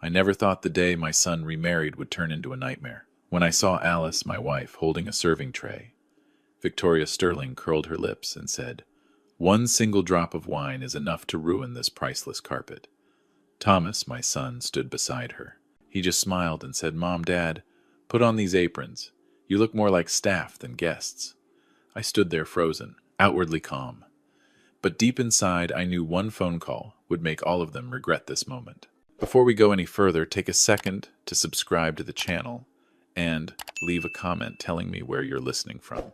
I never thought the day my son remarried would turn into a nightmare. When I saw Alice, my wife, holding a serving tray, Victoria Sterling curled her lips and said, "One single drop of wine is enough to ruin this priceless carpet." Thomas, my son, stood beside her. He just smiled and said, "Mom, Dad, put on these aprons. You look more like staff than guests." I stood there frozen, outwardly calm. But deep inside, I knew one phone call would make all of them regret this moment. Before we go any further, take a second to subscribe to the channel and leave a comment telling me where you're listening from.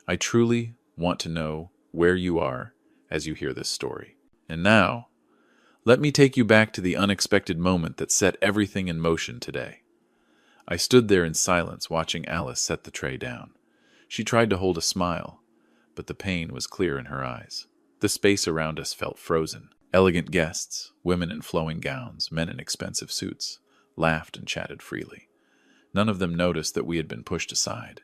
I truly want to know where you are as you hear this story. And now, let me take you back to the unexpected moment that set everything in motion today. I stood there in silence watching Alice set the tray down. She tried to hold a smile, but the pain was clear in her eyes. The space around us felt frozen. Elegant guests, women in flowing gowns, men in expensive suits, laughed and chatted freely. None of them noticed that we had been pushed aside,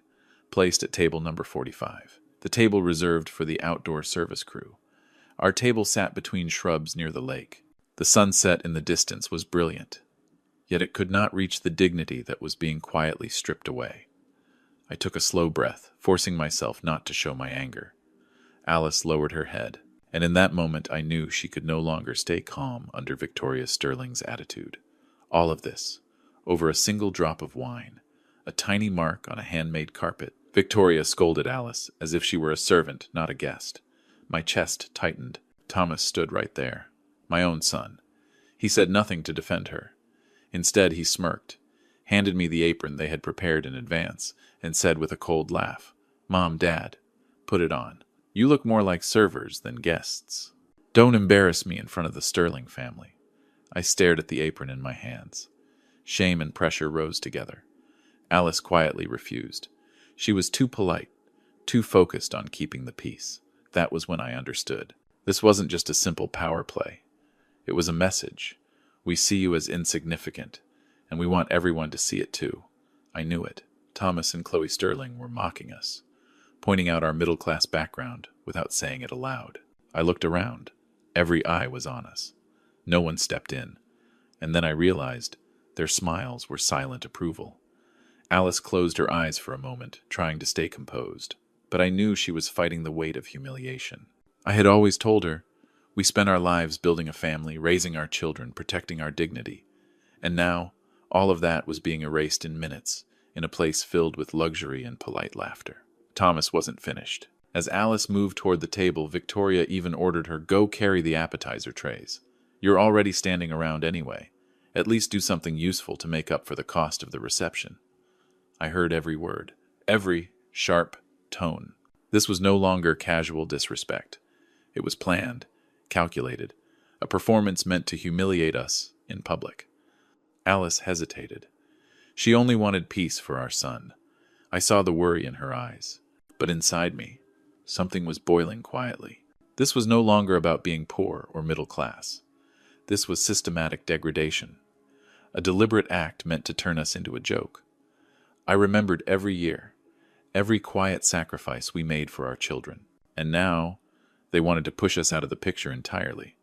placed at table number 45, the table reserved for the outdoor service crew. Our table sat between shrubs near the lake. The sunset in the distance was brilliant, yet it could not reach the dignity that was being quietly stripped away. I took a slow breath, forcing myself not to show my anger. Alice lowered her head, and in that moment I knew she could no longer stay calm under Victoria Sterling's attitude. All of this, over a single drop of wine, a tiny mark on a handmade carpet. Victoria scolded Alice as if she were a servant, not a guest. My chest tightened. Thomas stood right there, my own son. He said nothing to defend her. Instead, he smirked, handed me the apron they had prepared in advance, and said with a cold laugh, "Mom, Dad, put it on. You look more like servers than guests. Don't embarrass me in front of the Sterling family." I stared at the apron in my hands. Shame and pressure rose together. Alice quietly refused. She was too polite, too focused on keeping the peace. That was when I understood. This wasn't just a simple power play. It was a message. We see you as insignificant, and we want everyone to see it too. I knew it. Thomas and Chloe Sterling were mocking us, pointing out our middle-class background without saying it aloud. I looked around. Every eye was on us. No one stepped in. And then I realized their smiles were silent approval. Alice closed her eyes for a moment, trying to stay composed. But I knew she was fighting the weight of humiliation. I had always told her, we spent our lives building a family, raising our children, protecting our dignity. And now, all of that was being erased in minutes, in a place filled with luxury and polite laughter. Thomas wasn't finished. As Alice moved toward the table, Victoria even ordered her, "Go carry the appetizer trays. You're already standing around anyway. At least do something useful to make up for the cost of the reception." I heard every word, every sharp tone. This was no longer casual disrespect. It was planned, calculated, a performance meant to humiliate us in public. Alice hesitated. She only wanted peace for our son. I saw the worry in her eyes. But inside me, something was boiling quietly. This was no longer about being poor or middle class. This was systematic degradation, a deliberate act meant to turn us into a joke. I remembered every year, every quiet sacrifice we made for our children. And now, they wanted to push us out of the picture entirely.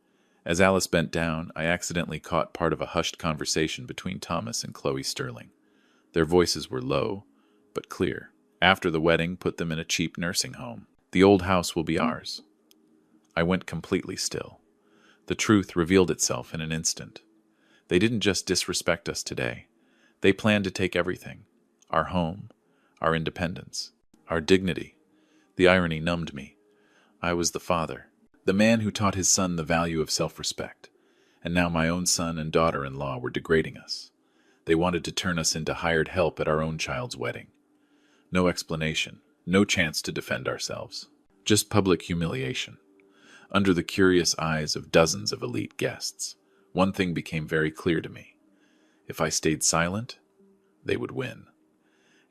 As Alice bent down, I accidentally caught part of a hushed conversation between Thomas and Chloe Sterling. Their voices were low, but clear. "After the wedding, put them in a cheap nursing home. The old house will be ours." I went completely still. The truth revealed itself in an instant. They didn't just disrespect us today. They planned to take everything. Our home, our independence, our dignity. The irony numbed me. I was the father, the man who taught his son the value of self-respect. And now my own son and daughter-in-law were degrading us. They wanted to turn us into hired help at our own child's wedding. No explanation, no chance to defend ourselves. Just public humiliation. Under the curious eyes of dozens of elite guests, one thing became very clear to me. If I stayed silent, they would win.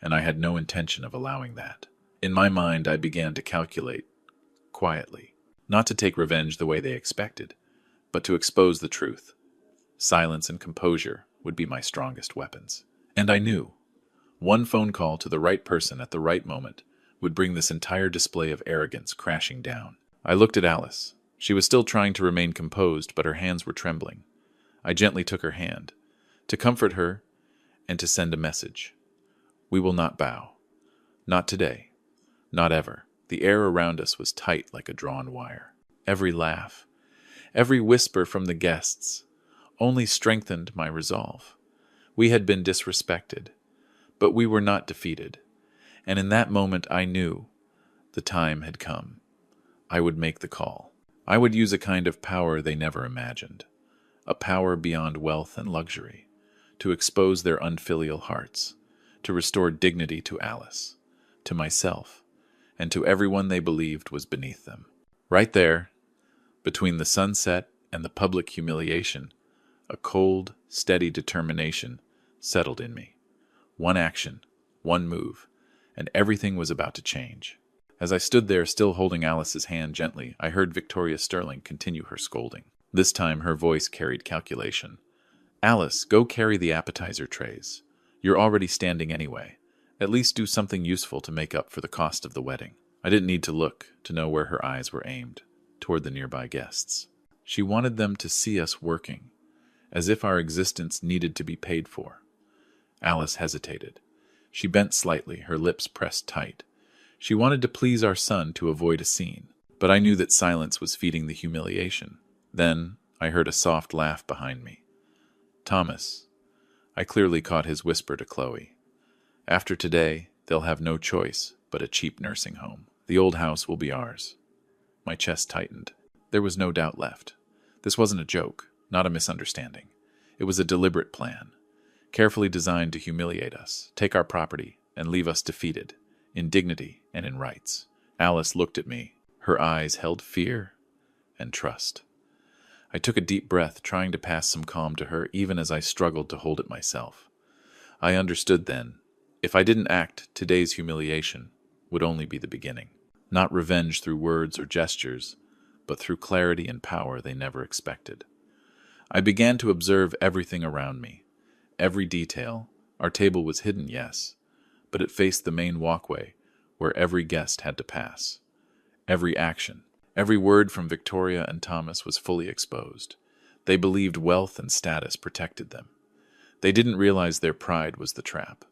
And I had no intention of allowing that. In my mind, I began to calculate, quietly, not to take revenge the way they expected, but to expose the truth. Silence and composure would be my strongest weapons. And I knew one phone call to the right person at the right moment would bring this entire display of arrogance crashing down. I looked at Alice. She was still trying to remain composed, but her hands were trembling. I gently took her hand, to comfort her and to send a message. We will not bow. Not today. Not ever. The air around us was tight like a drawn wire. Every laugh, every whisper from the guests only strengthened my resolve. We had been disrespected, but we were not defeated. And in that moment I knew the time had come. I would make the call. I would use a kind of power they never imagined, a power beyond wealth and luxury, to expose their unfilial hearts, to restore dignity to Alice, to myself, and to everyone they believed was beneath them. Right there, between the sunset and the public humiliation, a cold, steady determination settled in me. One action, one move, and everything was about to change. As I stood there, still holding Alice's hand gently, I heard Victoria Sterling continue her scolding. This time her voice carried calculation. "Alice, go carry the appetizer trays. You're already standing anyway. At least do something useful to make up for the cost of the wedding." I didn't need to look to know where her eyes were aimed, toward the nearby guests. She wanted them to see us working, as if our existence needed to be paid for. Alice hesitated. She bent slightly, her lips pressed tight. She wanted to please our son to avoid a scene, but I knew that silence was feeding the humiliation. Then I heard a soft laugh behind me. "Thomas," I clearly caught his whisper to Chloe. "After today, they'll have no choice but a cheap nursing home. The old house will be ours." My chest tightened. There was no doubt left. This wasn't a joke, not a misunderstanding. It was a deliberate plan, carefully designed to humiliate us, take our property, and leave us defeated, in dignity and in rights. Alice looked at me. Her eyes held fear and trust. I took a deep breath, trying to pass some calm to her, even as I struggled to hold it myself. I understood then. If I didn't act, today's humiliation would only be the beginning. Not revenge through words or gestures, but through clarity and power they never expected. I began to observe everything around me. Every detail. Our table was hidden, yes, but it faced the main walkway where every guest had to pass. Every action, every word from Victoria and Thomas was fully exposed. They believed wealth and status protected them. They didn't realize their pride was the trap.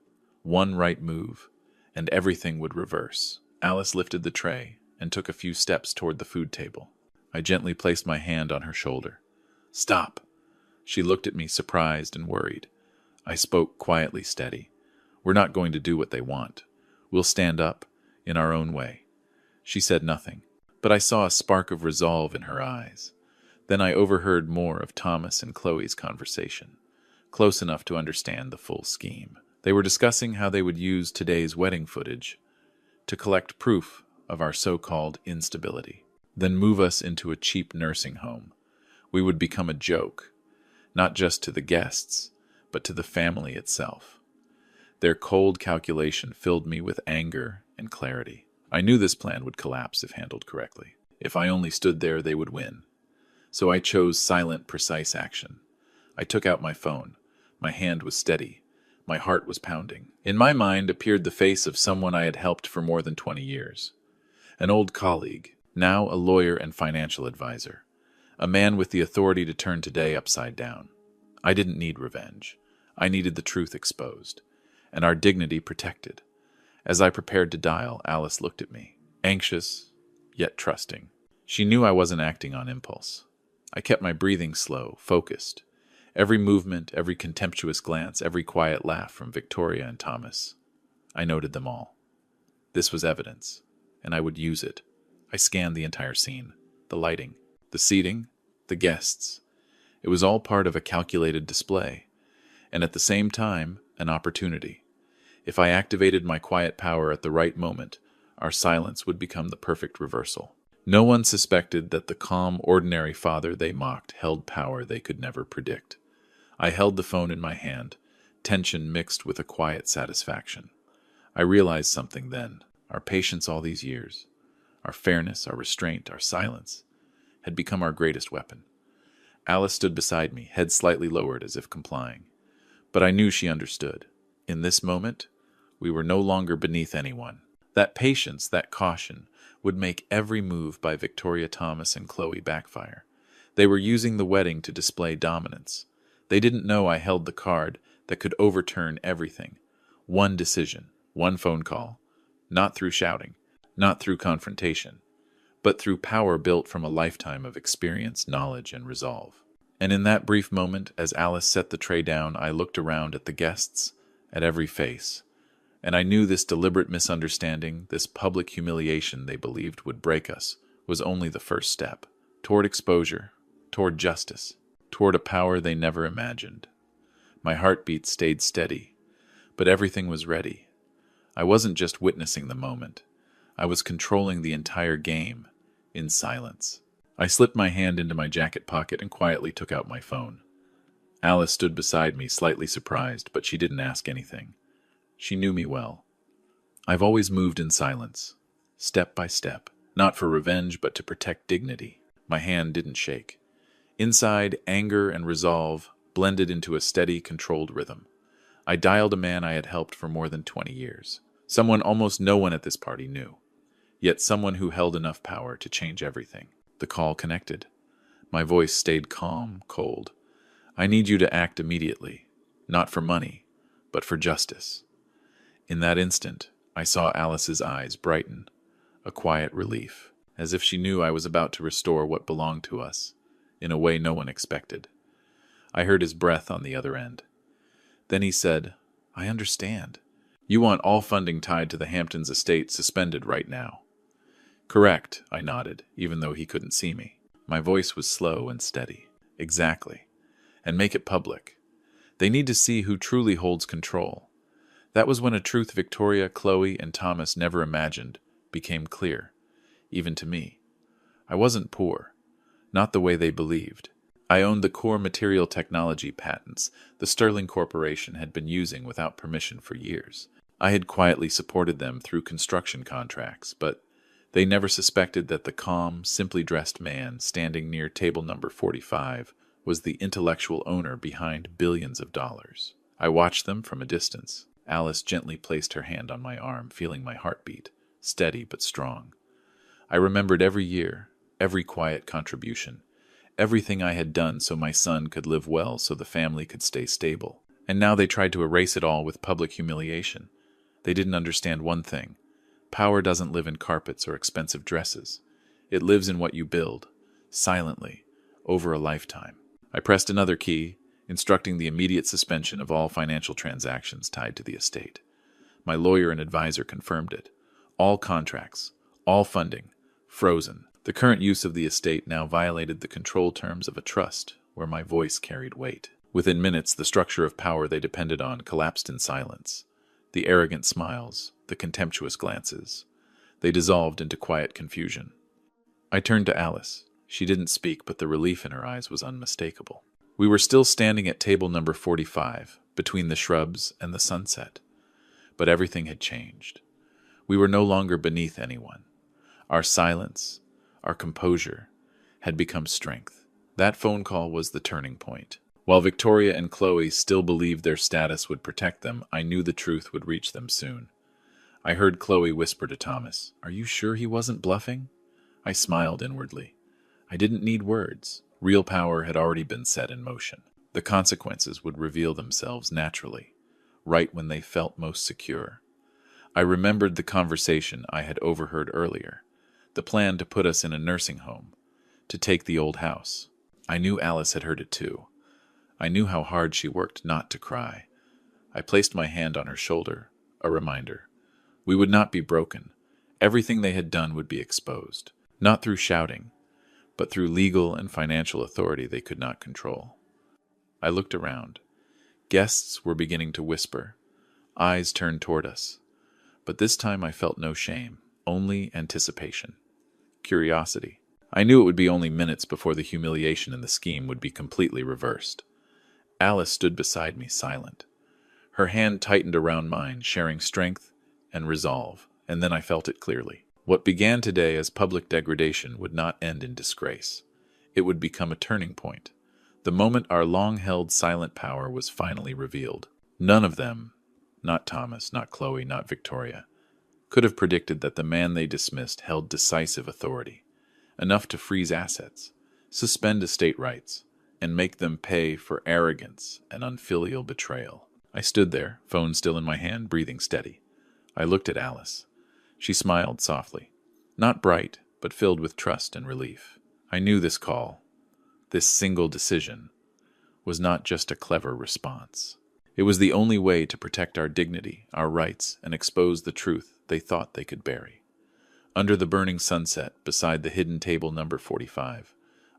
One right move, and everything would reverse. Alice lifted the tray and took a few steps toward the food table. I gently placed my hand on her shoulder. "Stop." She looked at me, surprised and worried. I spoke quietly, steady. "We're not going to do what they want. We'll stand up, in our own way." She said nothing, but I saw a spark of resolve in her eyes. Then I overheard more of Thomas and Chloe's conversation, close enough to understand the full scheme. They were discussing how they would use today's wedding footage to collect proof of our so-called instability, then move us into a cheap nursing home. We would become a joke, not just to the guests, but to the family itself. Their cold calculation filled me with anger and clarity. I knew this plan would collapse if handled correctly. If I only stood there, they would win. So I chose silent, precise action. I took out my phone. My hand was steady. My heart was pounding. In my mind appeared the face of someone I had helped for more than 20 years. An old colleague, now a lawyer and financial advisor. A man with the authority to turn today upside down. I didn't need revenge. I needed the truth exposed, and our dignity protected. As I prepared to dial, Alice looked at me, anxious, yet trusting. She knew I wasn't acting on impulse. I kept my breathing slow, focused. Every movement, every contemptuous glance, every quiet laugh from Victoria and Thomas. I noted them all. This was evidence, and I would use it. I scanned the entire scene, the lighting, the seating, the guests. It was all part of a calculated display, and at the same time, an opportunity. If I activated my quiet power at the right moment, our silence would become the perfect reversal. No one suspected that the calm, ordinary father they mocked held power they could never predict. I held the phone in my hand, tension mixed with a quiet satisfaction. I realized something then. Our patience all these years, our fairness, our restraint, our silence, had become our greatest weapon. Alice stood beside me, head slightly lowered as if complying. But I knew she understood. In this moment, we were no longer beneath anyone. That patience, that caution, would make every move by Victoria Thomas and Chloe backfire. They were using the wedding to display dominance. They didn't know I held the card that could overturn everything. One decision, one phone call, not through shouting, not through confrontation, but through power built from a lifetime of experience, knowledge, and resolve. And in that brief moment, as Alice set the tray down, I looked around at the guests, at every face, and I knew this deliberate misunderstanding, this public humiliation they believed would break us, was only the first step toward exposure, toward justice, toward a power they never imagined. My heartbeat stayed steady, but everything was ready. I wasn't just witnessing the moment. I was controlling the entire game, in silence. I slipped my hand into my jacket pocket and quietly took out my phone. Alice stood beside me, slightly surprised, but she didn't ask anything. She knew me well. I've always moved in silence, step by step, not for revenge, but to protect dignity. My hand didn't shake. Inside, anger and resolve blended into a steady, controlled rhythm. I dialed a man I had helped for more than 20 years. Someone almost no one at this party knew, yet someone who held enough power to change everything. The call connected. My voice stayed calm, cold. I need you to act immediately, not for money, but for justice. In that instant, I saw Alice's eyes brighten, a quiet relief, as if she knew I was about to restore what belonged to us, in a way no one expected. I heard his breath on the other end. Then he said, "I understand. You want all funding tied to the Hamptons estate suspended right now." "Correct," I nodded, even though he couldn't see me. My voice was slow and steady. "Exactly. And make it public. They need to see who truly holds control." That was when a truth Victoria, Chloe, and Thomas never imagined became clear, even to me. I wasn't poor, not the way they believed. I owned the core material technology patents the Sterling Corporation had been using without permission for years. I had quietly supported them through construction contracts, but they never suspected that the calm, simply dressed man standing near table number 45 was the intellectual owner behind billions of dollars. I watched them from a distance. Alice gently placed her hand on my arm, feeling my heartbeat, steady but strong. I remembered every year, every quiet contribution, everything I had done so my son could live well, so the family could stay stable. And now they tried to erase it all with public humiliation. They didn't understand one thing. Power doesn't live in carpets or expensive dresses. It lives in what you build, silently, over a lifetime. I pressed another key, instructing the immediate suspension of all financial transactions tied to the estate. My lawyer and advisor confirmed it. All contracts, all funding, frozen. The current use of the estate now violated the control terms of a trust where my voice carried weight. Within minutes, the structure of power they depended on collapsed in silence. The arrogant smiles, the contemptuous glances. They dissolved into quiet confusion. I turned to Alice. She didn't speak, but the relief in her eyes was unmistakable. We were still standing at table number 45, between the shrubs and the sunset. But everything had changed. We were no longer beneath anyone. Our silence, our composure, had become strength. That phone call was the turning point. While Victoria and Chloe still believed their status would protect them, I knew the truth would reach them soon. I heard Chloe whisper to Thomas, "Are you sure he wasn't bluffing?" I smiled inwardly. I didn't need words. Real power had already been set in motion. The consequences would reveal themselves naturally, right when they felt most secure. I remembered the conversation I had overheard earlier, the plan to put us in a nursing home, to take the old house. I knew Alice had heard it too. I knew how hard she worked not to cry. I placed my hand on her shoulder, a reminder. We would not be broken. Everything they had done would be exposed, not through shouting, but through legal and financial authority they could not control. I looked around. Guests were beginning to whisper. Eyes turned toward us. But this time I felt no shame, only anticipation. Curiosity. I knew it would be only minutes before the humiliation in the scheme would be completely reversed. Alice stood beside me, silent. Her hand tightened around mine, sharing strength and resolve, and then I felt it clearly. What began today as public degradation would not end in disgrace. It would become a turning point, the moment our long-held silent power was finally revealed. None of them, not Thomas, not Chloe, not Victoria, could have predicted that the man they dismissed held decisive authority, enough to freeze assets, suspend estate rights, and make them pay for arrogance and unfilial betrayal. I stood there, phone still in my hand, breathing steady. I looked at Alice. She smiled softly, not bright, but filled with trust and relief. I knew this call, this single decision, was not just a clever response. It was the only way to protect our dignity, our rights, and expose the truth they thought they could bury. Under the burning sunset, beside the hidden table number 45,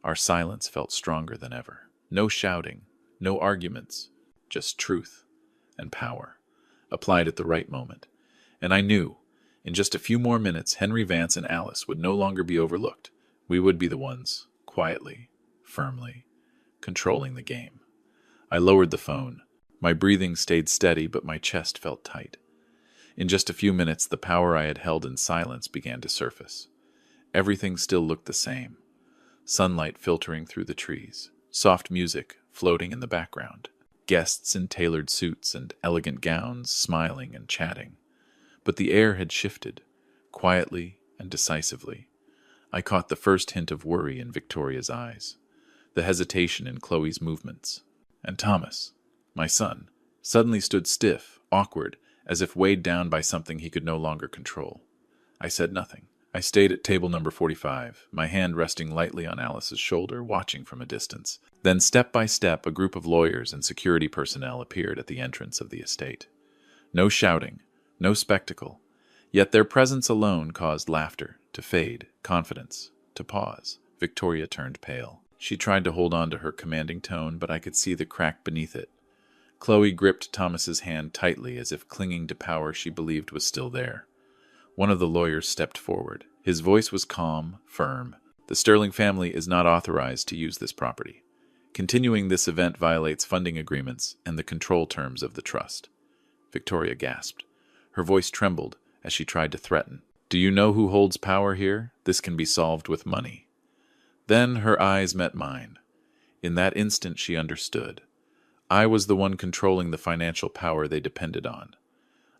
our silence felt stronger than ever. No shouting, no arguments, just truth and power, applied at the right moment. And I knew, in just a few more minutes, Henry Vance and Alice would no longer be overlooked. We would be the ones, quietly, firmly, controlling the game. I lowered the phone. My breathing stayed steady, but my chest felt tight. In just a few minutes, the power I had held in silence began to surface. Everything still looked the same. Sunlight filtering through the trees, soft music floating in the background, guests in tailored suits and elegant gowns smiling and chatting. But the air had shifted, quietly and decisively. I caught the first hint of worry in Victoria's eyes, the hesitation in Chloe's movements. And Thomas, my son, suddenly stood stiff, awkward, as if weighed down by something he could no longer control. I said nothing. I stayed at table number 45, my hand resting lightly on Alice's shoulder, watching from a distance. Then, step by step, a group of lawyers and security personnel appeared at the entrance of the estate. No shouting, no spectacle, yet their presence alone caused laughter to fade, confidence to pause. Victoria turned pale. She tried to hold on to her commanding tone, but I could see the crack beneath it. Chloe gripped Thomas's hand tightly, as if clinging to power she believed was still there. One of the lawyers stepped forward. His voice was calm, firm. The Sterling family is not authorized to use this property. Continuing this event violates funding agreements and the control terms of the trust. Victoria gasped. Her voice trembled as she tried to threaten. Do you know who holds power here? This can be solved with money. Then her eyes met mine. In that instant she understood. I was the one controlling the financial power they depended on.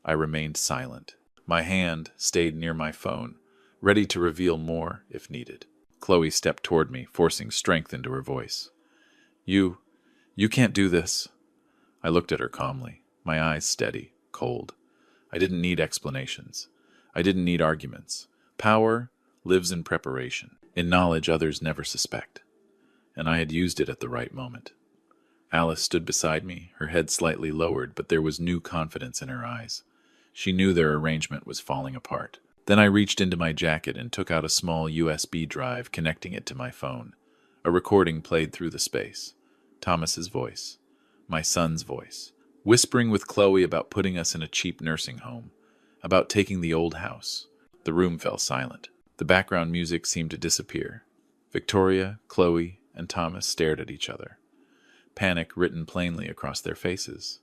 I remained silent. My hand stayed near my phone, ready to reveal more if needed. Chloe stepped toward me, forcing strength into her voice. You can't do this. I looked at her calmly, my eyes steady, cold. I didn't need explanations. I didn't need arguments. Power lives in preparation, in knowledge others never suspect. And I had used it at the right moment. Alice stood beside me, her head slightly lowered, but there was new confidence in her eyes. She knew their arrangement was falling apart. Then I reached into my jacket and took out a small USB drive, connecting it to my phone. A recording played through the space. Thomas's voice. My son's voice. Whispering with Chloe about putting us in a cheap nursing home. About taking the old house. The room fell silent. The background music seemed to disappear. Victoria, Chloe, and Thomas stared at each other. Panic written plainly across their faces.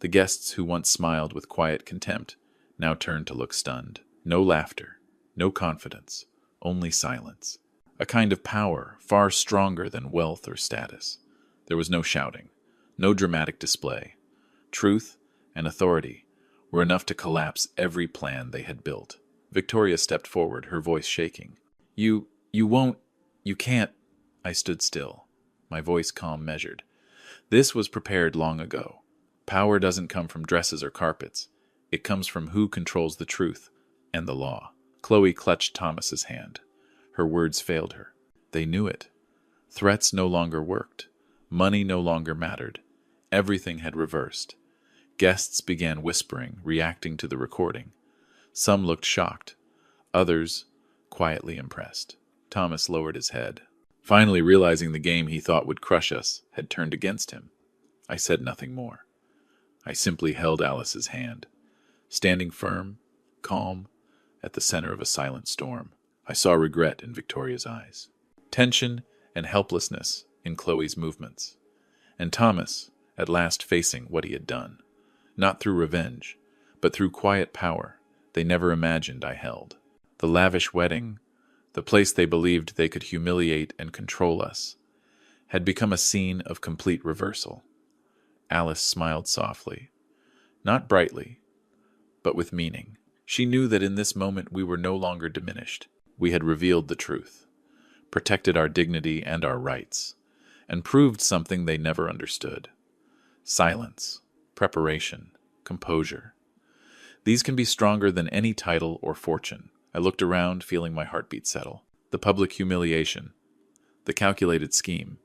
The guests who once smiled with quiet contempt now turned to look stunned. No laughter, no confidence, only silence. A kind of power far stronger than wealth or status. There was no shouting, no dramatic display. Truth and authority were enough to collapse every plan they had built. Victoria stepped forward, her voice shaking. You can't. I stood still, my voice calm, measured. This was prepared long ago. Power doesn't come from dresses or carpets. It comes from who controls the truth and the law. Chloe clutched Thomas's hand. Her words failed her. They knew it. Threats no longer worked. Money no longer mattered. Everything had reversed. Guests began whispering, reacting to the recording. Some looked shocked. Others quietly impressed. Thomas lowered his head. Finally, realizing the game he thought would crush us had turned against him. I said nothing more. I simply held Alice's hand, standing firm, calm, at the center of a silent storm. I saw regret in Victoria's eyes, tension and helplessness in Chloe's movements, and Thomas at last facing what he had done, not through revenge, but through quiet power they never imagined I held. The lavish wedding, the place they believed they could humiliate and control us, had become a scene of complete reversal. Alice smiled softly, not brightly, but with meaning. She knew that in this moment we were no longer diminished. We had revealed the truth, protected our dignity and our rights, and proved something they never understood. Silence, preparation, composure. These can be stronger than any title or fortune. I looked around, feeling my heartbeat settle. The public humiliation, the calculated scheme,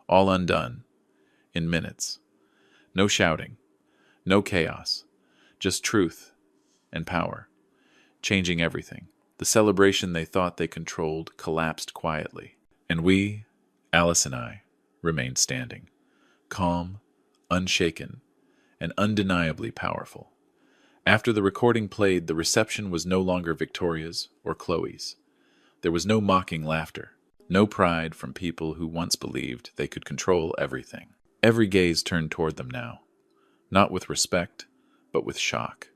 all undone, in minutes. No shouting, no chaos, just truth and power, changing everything. The celebration they thought they controlled collapsed quietly, and we, Alice and I, remained standing, calm, unshaken, and undeniably powerful. After the recording played, the reception was no longer Victoria's or Chloe's. There was no mocking laughter, no pride from people who once believed they could control everything. Every gaze turned toward them now, not with respect, but with shock,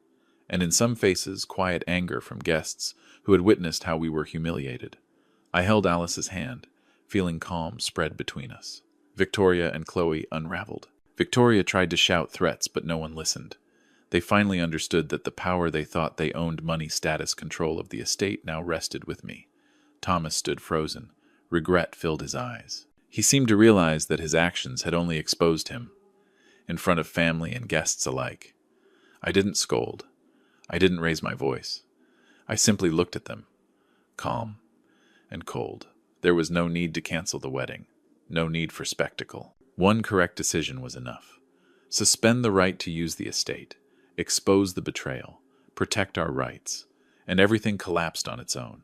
and in some faces, quiet anger from guests who had witnessed how we were humiliated. I held Alice's hand, feeling calm spread between us. Victoria and Chloe unraveled. Victoria tried to shout threats, but no one listened. They finally understood that the power they thought they owned, money, status, control of the estate, now rested with me. Thomas stood frozen. Regret filled his eyes. He seemed to realize that his actions had only exposed him, in front of family and guests alike. I didn't scold. I didn't raise my voice. I simply looked at them, calm and cold. There was no need to cancel the wedding, no need for spectacle. One correct decision was enough. Suspend the right to use the estate, expose the betrayal, protect our rights, and everything collapsed on its own.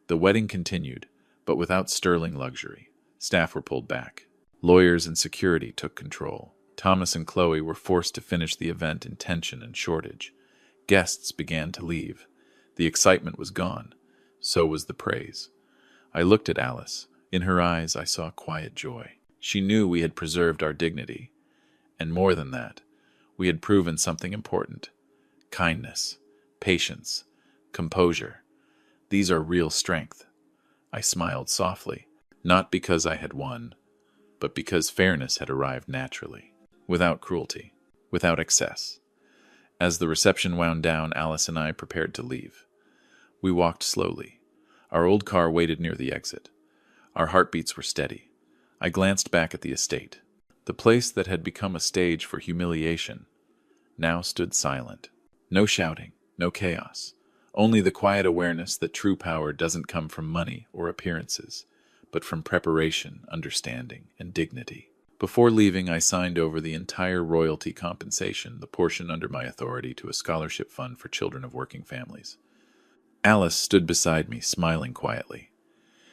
The wedding continued, but without sterling luxury. Staff were pulled back. Lawyers and security took control. Thomas and Chloe were forced to finish the event in tension and shortage. Guests began to leave. The excitement was gone. So was the praise. I looked at Alice. In her eyes, I saw quiet joy. She knew we had preserved our dignity. And more than that, we had proven something important. Kindness, patience, composure. These are real strength. I smiled softly, not because I had won, but because fairness had arrived naturally, without cruelty, without excess. As the reception wound down, Alice and I prepared to leave. We walked slowly. Our old car waited near the exit. Our heartbeats were steady. I glanced back at the estate. The place that had become a stage for humiliation now stood silent. No shouting, no chaos. Only the quiet awareness that true power doesn't come from money or appearances, but from preparation, understanding, and dignity. Before leaving, I signed over the entire royalty compensation, the portion under my authority, to a scholarship fund for children of working families. Alice stood beside me, smiling quietly.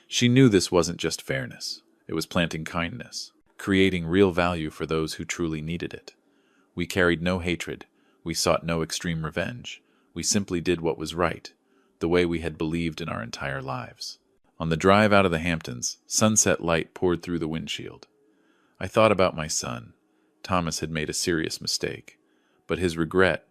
She knew this wasn't just fairness. It was planting kindness, creating real value for those who truly needed it. We carried no hatred. We sought no extreme revenge. We simply did what was right, the way we had believed in our entire lives. On the drive out of the Hamptons, sunset light poured through the windshield. I thought about my son. Thomas had made a serious mistake, but his regret,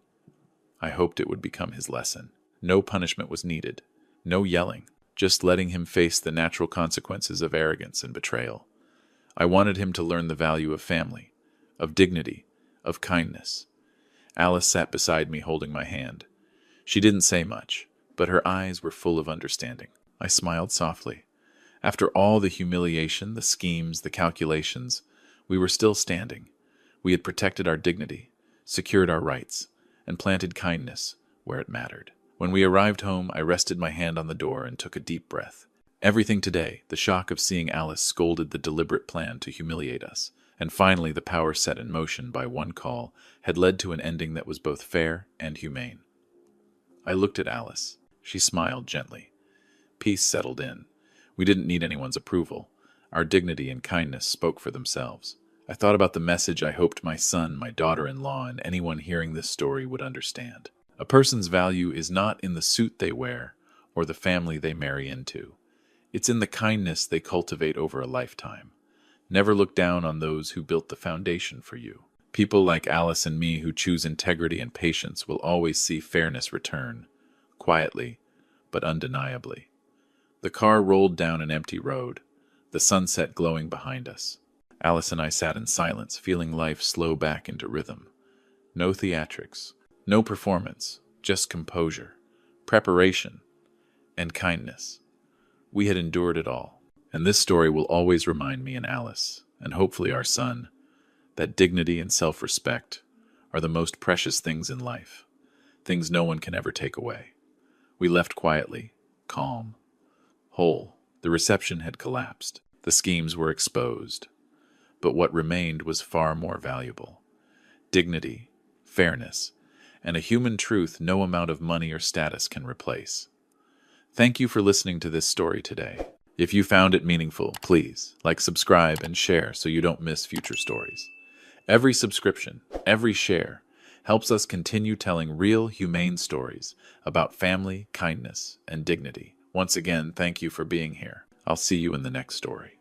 I hoped it would become his lesson. No punishment was needed, no yelling, just letting him face the natural consequences of arrogance and betrayal. I wanted him to learn the value of family, of dignity, of kindness. Alice sat beside me holding my hand. She didn't say much, but her eyes were full of understanding. I smiled softly. After all the humiliation, the schemes, the calculations, we were still standing. We had protected our dignity, secured our rights, and planted kindness where it mattered. When we arrived home, I rested my hand on the door and took a deep breath. Everything today, the shock of seeing Alice scolded the deliberate plan to humiliate us, and finally the power set in motion by one call, had led to an ending that was both fair and humane. I looked at Alice. She smiled gently. Peace settled in. We didn't need anyone's approval. Our dignity and kindness spoke for themselves. I thought about the message I hoped my son, my daughter-in-law, and anyone hearing this story would understand. A person's value is not in the suit they wear or the family they marry into. It's in the kindness they cultivate over a lifetime. Never look down on those who built the foundation for you. People like Alice and me who choose integrity and patience will always see fairness return, quietly, but undeniably. The car rolled down an empty road, the sunset glowing behind us. Alice and I sat in silence, feeling life slow back into rhythm. No theatrics, no performance, just composure, preparation, and kindness. We had endured it all, and this story will always remind me and Alice and hopefully our son, that dignity and self-respect are the most precious things in life, things no one can ever take away. We left quietly, calm, whole. The reception had collapsed. The schemes were exposed. But what remained was far more valuable. Dignity, fairness, and a human truth no amount of money or status can replace. Thank you for listening to this story today. If you found it meaningful, please like, subscribe, and share so you don't miss future stories. Every subscription, every share, helps us continue telling real, humane stories about family, kindness, and dignity. Once again, thank you for being here. I'll see you in the next story.